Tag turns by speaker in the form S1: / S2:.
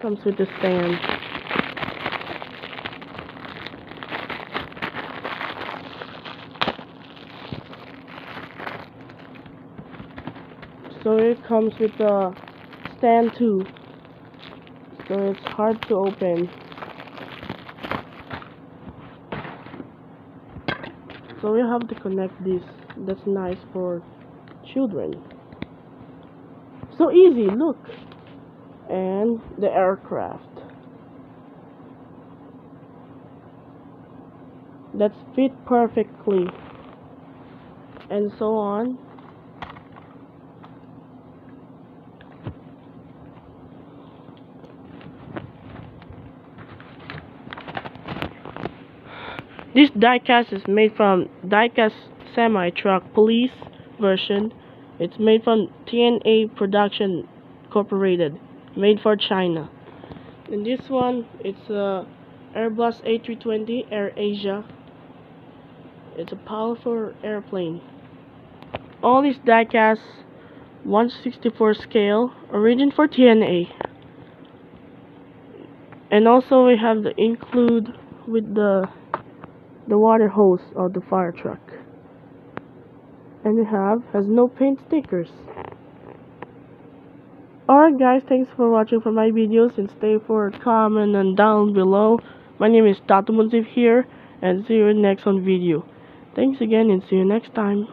S1: Comes with the stand. So it comes with a stand too. So it's hard to open. So we have to connect this. That's nice for children. So easy, look. And the aircraft. That's fit perfectly. And so on. This diecast is made from diecast semi-truck police version. It's made from TNA Production Incorporated, made for China. And this one, it's a Airbus A320 AirAsia. It's a powerful airplane. All these diecasts 1/64 scale, origin for TNA. And also we have the include with the water hose of the fire truck. And we has no paint stickers. Alright guys, thanks for watching for my videos, and stay for a comment and down below. My name is Tatumunzif here, and see you next on video. Thanks again and see you next time.